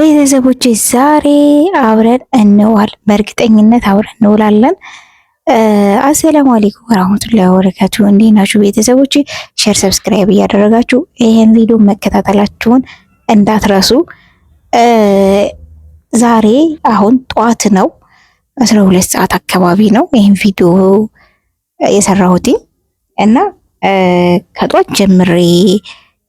ቤተሰቦች ዛሬ አብረን እንዋል፣ በእርግጠኝነት አብረን እንውላለን። አሰላሙ አለይኩም ወራህመቱላሂ ወበረካቱ። እንዴት ናችሁ ቤተሰቦች? ሼር፣ ሰብስክራይብ እያደረጋችሁ ይሄን ቪዲዮ መከታተላችሁን እንዳትረሱ። ዛሬ አሁን ጧት ነው፣ 12 ሰዓት አካባቢ ነው ይሄን ቪዲዮ የሰራሁት እና ከጧት ጀምሬ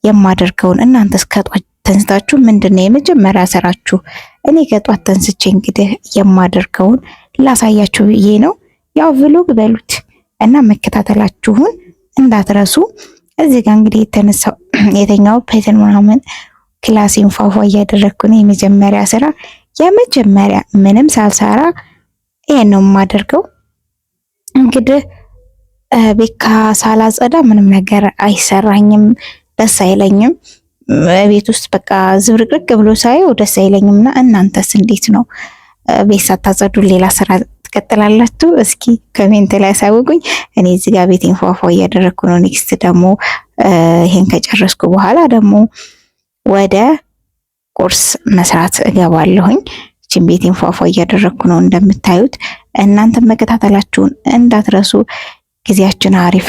የማደርገውን እናንተስ ከጧት ተንስታችሁ ምንድነው የመጀመሪያ ስራችሁ? እኔ ከጧት ተንስቼ እንግዲህ የማደርገውን ላሳያችሁ ብዬ ነው። ያው ቭሎግ በሉት እና መከታተላችሁን እንዳትረሱ። እዚህ ጋር እንግዲህ የተኛው ፔተን ምናምን ክላሴን ፏፏ እያደረግኩ ነው። የመጀመሪያ ስራ የመጀመሪያ ምንም ሳልሰራ ይሄን ነው የማደርገው። እንግዲህ ቤካ ሳላጸዳ ምንም ነገር አይሰራኝም፣ ደስ አይለኝም። ቤት ውስጥ በቃ ዝብርቅርቅ ብሎ ሳየው ደስ አይለኝምና እናንተስ እንዴት ነው? ቤት ሳታጸዱ ሌላ ስራ ትቀጥላላችሁ? እስኪ ኮሜንት ላይ አሳውቁኝ። እኔ እዚህ ጋር ቤቴን ፏፏ እያደረግኩ ነው። ኔክስት ደግሞ ይሄን ከጨረስኩ በኋላ ደግሞ ወደ ቁርስ መስራት እገባለሁኝ። እቺን ቤቴን ፏፏ እያደረግኩ ነው እንደምታዩት። እናንተ መከታተላችሁን እንዳትረሱ። ጊዜያችን አሪፍ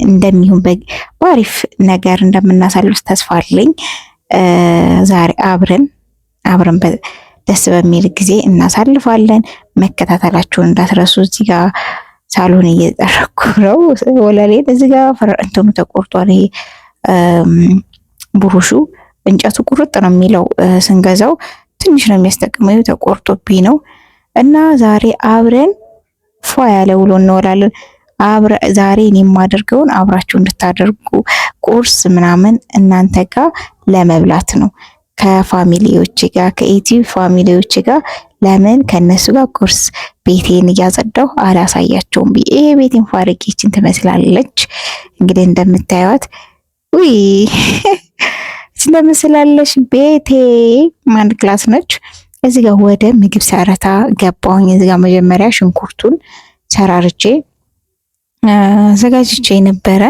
እንደሚሆን በአሪፍ ነገር እንደምናሳልፍ ተስፋ አለኝ። ዛሬ አብረን ደስ በሚል ጊዜ እናሳልፋለን። መከታተላችሁን እንዳትረሱ። እዚህ ጋር ሳሎን እየጠረኩ ነው። ወለሌን እዚህ ጋር እንትኑ ተቆርጧል። ይሄ ብሩሹ እንጨቱ ቁርጥ ነው የሚለው ስንገዛው ትንሽ ነው የሚያስጠቅመው። ተቆርጦብኝ ነው እና ዛሬ አብረን ፏ ያለ ውሎ እንወላለን። ዛሬ እኔ የማደርገውን አብራችሁ እንድታደርጉ ቁርስ ምናምን እናንተ ጋር ለመብላት ነው። ከፋሚሊዎች ጋር ከኢትዮ ፋሚሊዎች ጋር ለምን ከነሱ ጋር ቁርስ ቤቴን እያጸዳሁ አላሳያቸውም ብዬ ይሄ ቤቴን ፋርጌችን ትመስላለች። እንግዲህ እንደምታዩት ውይ ስለምስላለሽ ቤቴ ማንድ ክላስ ነች። እዚህ ጋር ወደ ምግብ ሰረታ ገባሁኝ። እዚህ ጋር መጀመሪያ ሽንኩርቱን ሰራርቼ አዘጋጅቼ ነበረ።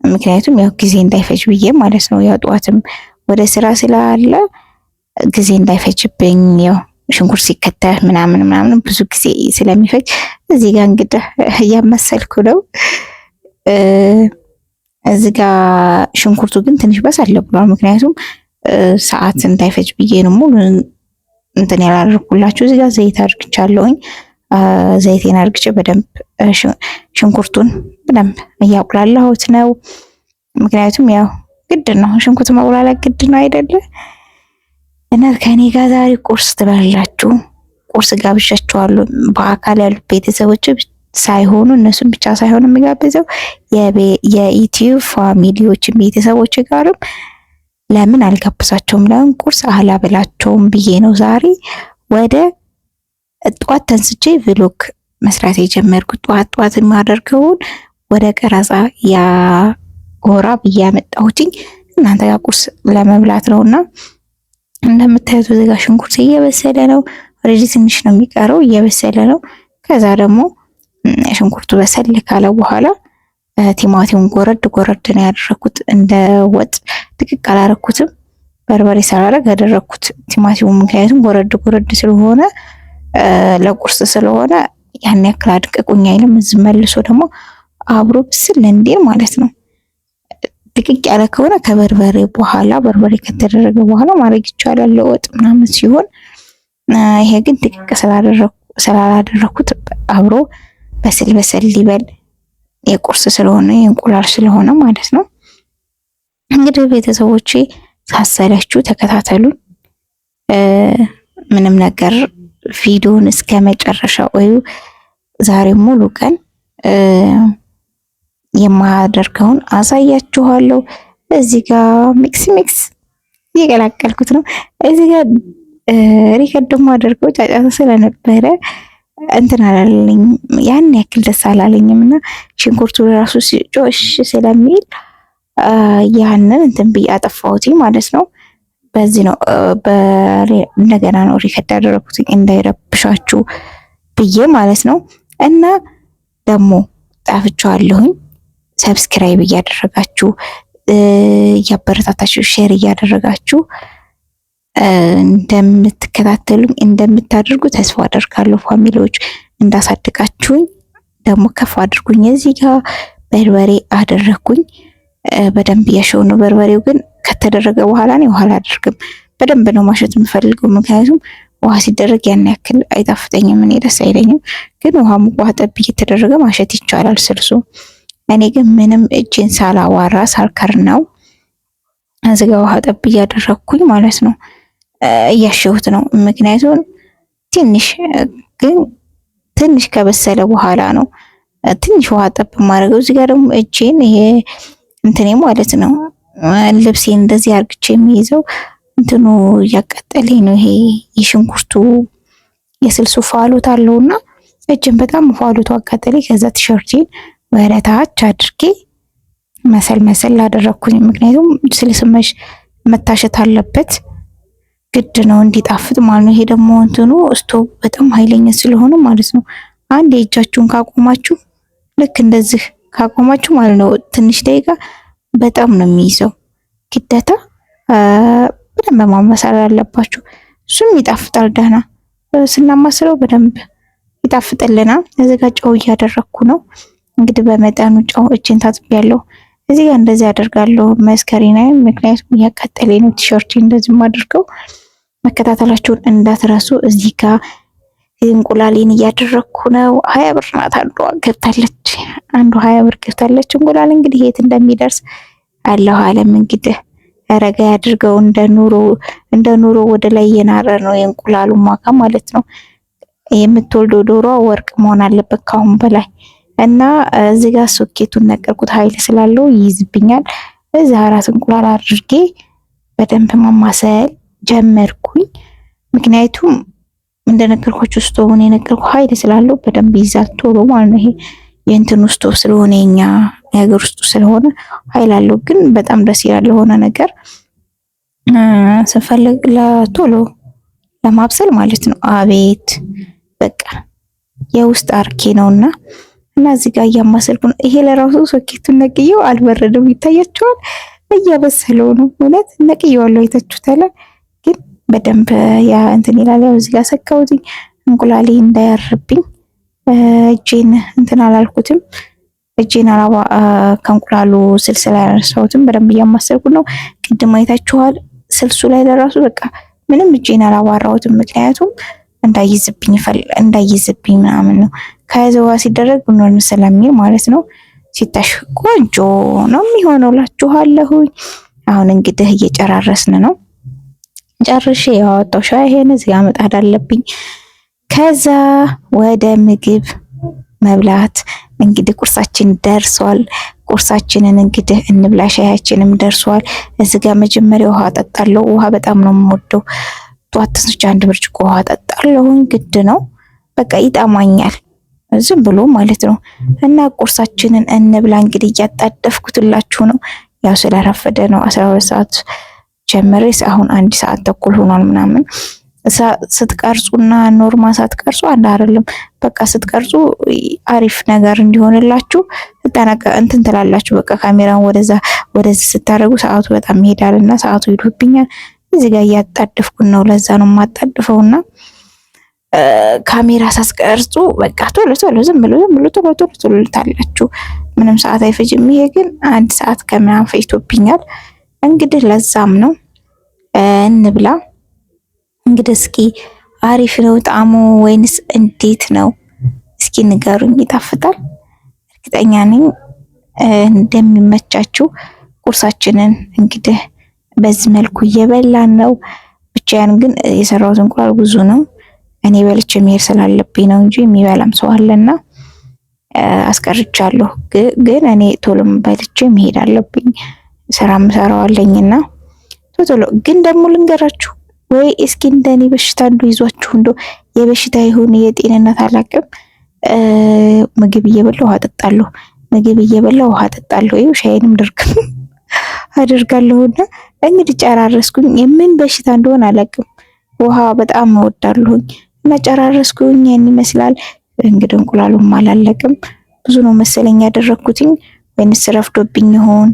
ምክንያቱም ያው ጊዜ እንዳይፈጅ ብዬ ማለት ነው። ያው ጠዋትም ወደ ስራ ስላለ ጊዜ እንዳይፈጅብኝ ያው ሽንኩርት ሲከተፍ ምናምን ብዙ ጊዜ ስለሚፈጅ እዚህ ጋር እንግዲህ እያመሰልኩ ነው። እዚህ ጋር ሽንኩርቱ ግን ትንሽ በሰል ብሏል። ምክንያቱም ሰዓት እንዳይፈጅ ብዬ ነው ሙሉ እንትን ያላደረኩላችሁ። እዚህ ጋር ዘይት አድርግቻለሁኝ። ዘይቴን አድርግቼ በደንብ ሽንኩርቱን በደንብ እያቁላላሁት ነው። ምክንያቱም ያው ግድ ነው ሽንኩርት መቁላላት ግድ ነው አይደለ? እና ከኔ ጋር ዛሬ ቁርስ ትበላላችሁ። ቁርስ ጋብዣችኋለሁ። በአካል ያሉ ቤተሰቦች ሳይሆኑ እነሱን ብቻ ሳይሆን የሚጋብዘው የኢትዮ ፋሚሊዎች ቤተሰቦች ጋርም ለምን አልጋብዛቸውም? ለምን ቁርስ አላበላቸውም ብዬ ነው ዛሬ ወደ ጧት ተንስቼ ቭሎግ መስራት የጀመርኩት። ጧት የማደርገውን ወደ ቀረጻ ያጎራ ብዬ ያመጣሁትኝ እናንተ ጋር ቁርስ ለመብላት ነውና እንደምታዩት እዚህ ጋር ሽንኩርት እየበሰለ ነው። ኦሬዲ ትንሽ ነው የሚቀረው፣ እየበሰለ ነው። ከዛ ደግሞ ሽንኩርቱ በሰል ካለ በኋላ ቲማቲሙን ጎረድ ነው ያደረኩት። እንደ ወጥ ድቅቅ አላረኩትም። በርበሬ ሳላረግ ያደረኩት ቲማቲሙ ምክንያቱም ጎረድ ስለሆነ ለቁርስ ስለሆነ ያን ያክል አድቅቁኝ አይልም። እዚህ መልሶ ደግሞ አብሮ ብስል እንዲል ማለት ነው። ድቅቅ ያለ ከሆነ ከበርበሬ በኋላ በርበሬ ከተደረገ በኋላ ማድረግ ይቻላል ለወጥ ምናምን ሲሆን፣ ይሄ ግን ድቅቅ ስላላደረኩት አብሮ በስል ሊበል የቁርስ ስለሆነ የእንቁላል ስለሆነ ማለት ነው። እንግዲህ ቤተሰቦቼ ሳሰላችሁ ተከታተሉን። ምንም ነገር ቪዲዮን እስከ መጨረሻው ወይ ዛሬ ሙሉ ቀን የማደርገውን አሳያችኋለሁ። እዚህ ጋር ሚክስ እየቀላቀልኩት ነው። እዚህ ጋር ሪከርድ ማደርገው ጫጫታ ስለነበረ እንትን አላለኝ፣ ያን ያክል ደስ አላለኝም እና ሽንኩርቱ ራሱ ሲጮሽ ስለሚል ያንን እንትን ብዬ አጠፋሁት ማለት ነው። በዚህ ነው እንደገና ነው ሪከርድ ያደረኩት እንዳይረብሻችሁ ብዬ ማለት ነው። እና ደግሞ ጣፍቻለሁኝ። ሰብስክራይብ እያደረጋችሁ እያበረታታችሁ ሼር እያደረጋችሁ እንደምትከታተሉኝ እንደምታደርጉ ተስፋ አደርጋለሁ። ፋሚሊዎች እንዳሳድጋችሁኝ ደግሞ ከፍ አድርጉኝ። እዚህ ጋር በርበሬ አደረኩኝ። በደንብ ያሸው ነው። በርበሬው ግን ከተደረገ በኋላ ነው ውሃ አላደርግም። በደንብ ነው ማሸት የምፈልገው፣ ምክንያቱም ውሃ ሲደረግ ያን ያክል አይጣፍጠኝም፣ እኔ ደስ አይለኝም። ግን ውሃ ሙቋ ጠብ እየተደረገ ማሸት ይቻላል ስልሱ። እኔ ግን ምንም እጄን ሳላዋራ ሳልከር ነው እዚህ ጋር ውሃ ጠብ እያደረኩኝ ማለት ነው፣ እያሸሁት ነው። ምክንያቱም ትንሽ ከበሰለ በኋላ ነው ትንሽ ውሃ ጠብ ማድረገው። እዚህ ጋር ደግሞ እጄን ይሄ እንትኔ ማለት ነው ልብሴን እንደዚህ አርግቼ የሚይዘው እንትኑ እያቃጠለኝ ነው። ይሄ የሽንኩርቱ የስልሱ ፋሎት አለውና እጄን በጣም ፋሎቱ አቃጠለኝ። ከዛ ቲሸርቴን ወደ ታች አድርጌ መሰል አደረኩኝ። ምክንያቱም ስልስመሽ መታሸት አለበት ግድ ነው እንዲጣፍጥ ማለት ነው። ይሄ ደግሞ እንትኑ ስቶቭ በጣም ኃይለኛ ስለሆነ ማለት ነው አንድ እጃችሁን ካቆማችሁ ልክ እንደዚህ ካቆማችሁ ማለት ነው ትንሽ ደቂቃ በጣም ነው የሚይዘው። ግዴታ በደንብ ማመሳል አለባችሁ። እሱም ይጣፍጣል። ደህና ስናማስለው በደንብ ይጣፍጥልናል። እዚህ ጋር ጨው እያደረኩ ነው እንግዲህ በመጠኑ ጨው። እጄን ታጥቤያለሁ። እዚህ ጋር እንደዚህ አደርጋለሁ መስከሬናይ፣ ምክንያቱም እያቃጠለኝ ነው ቲሸርት እንደዚህ ማድርገው። መከታተላችሁን እንዳትረሱ። እዚህ ጋር እንቁላሌን እያደረኩ ነው። 20 ብር ናት አንዷ ገብታለች። 20 ብር ገብታለች። እንቁላል እንግዲህ የት እንደሚደርስ አላህ አለም እንግዲህ ረጋ ያድርገው። እንደ ኑሮ ወደ ላይ የናረ ነው የእንቁላሉ ዋጋ ማለት ነው። የምትወልደው ዶሮ ወርቅ መሆን አለበት ካሁን በላይ እና እዚህ ጋር ሶኬቱን ነቀርኩት ኃይል ስላለው ይይዝብኛል። እዚህ 4 እንቁላል አድርጌ በደንብ ማማሰል ጀመርኩኝ። ምክንያቱም እንደነገርኳችሁ ስቶቭን የነገርኩ ኃይል ስላለው በደንብ ይዛል ቶሎ ማለት ነው። ይሄ የእንትን ስቶቭ ስለሆነ የኛ የሀገር ውስጡ ስለሆነ ኃይል አለው። ግን በጣም ደስ ይላል የሆነ ነገር ስፈልግ ለቶሎ ለማብሰል ማለት ነው። አቤት በቃ የውስጥ አርኬ ነውና እና እዚህ ጋር እያማሰልኩ ነው። ይሄ ለራሱ ሶኬቱን ነቅየው አልበረደም፣ ይታያችኋል። እያበሰለው ነው። እውነት ነቅየዋለሁ፣ አይታችሁታል። ግን በደንብ ያ እንትን ይላል። ያው እዚህ ጋር ሰካውትኝ እንቁላሌ እንዳያርብኝ እጄን እንትን አላልኩትም። እጄን ከእንቁላሉ ስልስ ላይ አነሳሁትም። በደንብ እያማሰልኩ ነው። ቅድም አይታችኋል። ስልሱ ላይ ለራሱ በቃ ምንም እጄን አላዋራሁትም፣ ምክንያቱም እንዳይዝብኝ ምናምን ነው። ከዘዋ ሲደረግ ብኖር ስለሚል ማለት ነው። ሲታሽ ቆንጆ ነው የሚሆነው ላችኋለሁኝ። አሁን እንግዲህ እየጨራረስን ነው። ጨርሼ ያወጣው ሻይ ይሄን እዚህ ጋር መጣድ አለብኝ። ከዛ ወደ ምግብ መብላት እንግዲህ ቁርሳችን ደርሷል። ቁርሳችንን እንግዲህ እንብላ። ሻያችንም ደርሷል። እዚህ ጋር መጀመሪያ ውሃ ጠጣለሁ። ውሃ በጣም ነው የምወደው። ጧት ተነስቼ 1 ብርጭቆ ውሃ ጠጣለሁ። ግድ ነው በቃ ይጣማኛል ዝም ብሎ ማለት ነው። እና ቁርሳችንን እንብላ። እንግዲህ እያጣደፍኩትላችሁ ነው። ያው ስለረፈደ ነው 12 ሰዓት ጀመረ። አሁን 1 ሰዓት ተኩል ሆኗል ምናምን። ስትቀርጹና ኖርማል ሳትቀርጹ አንድ አይደለም። በቃ ስትቀርጹ አሪፍ ነገር እንዲሆንላችሁ እንትን ትላላችሁ። በቃ ካሜራውን ወደዚህ ስታደርጉ ሰዓቱ በጣም ይሄዳልና ሰዓቱ ይዶብኛል። እዚህ ጋር እያጣደፍኩን ነው። ለዛ ነው የማጣድፈውና ካሜራ ሳስቀርጹ በቃ ቶሎ ዝም ብሎ ቶሎ ታላችሁ። ምንም ሰዓት አይፈጅም። ይሄ ግን 1 ሰዓት ከምናምን ፈጅቶብኛል። እንግዲህ ለዛም ነው እንብላ። እንግዲህ እስኪ አሪፍ ነው ጣዕሙ ወይንስ እንዴት ነው? እስኪ ንገሩኝ። ይጣፍጣል? እርግጠኛ ነኝ እንደሚመቻችሁ። ቁርሳችንን እንግዲህ በዚህ መልኩ እየበላን ነው። ብቻዬን ግን የሰራሁት እንቁላል ብዙ ነው። እኔ በልቼ መሄድ ስላለብኝ ነው እንጂ የሚበላም ሰው አለና አስቀርቻለሁ። ግን እኔ ቶሎም በልቼ መሄድ አለብኝ። ስራም ሰራዋለኝና ቶሎ ግን ደግሞ ልንገራችሁ ወይ እስኪ እንደኔ በሽታ ይዟችሁ የበሽታ ይሁን የጤንነት አላቅም። ምግብ እየበላሁ ውሃ ጠጣለሁ። ይኸው ሻይንም ድርግም አደርጋለሁና እንግዲህ ጨራረስኩኝ። የምን በሽታ እንደሆነ አላቅም። ውሃ በጣም እወዳለሁኝ እና ጨራረስኩኝ። ያን ይመስላል እንግዲህ እንቁላሉም አላለቅም። ብዙ ነው መሰለኝ ያደረኩትኝ ወይንስ ረፍዶብኝ ይሆን?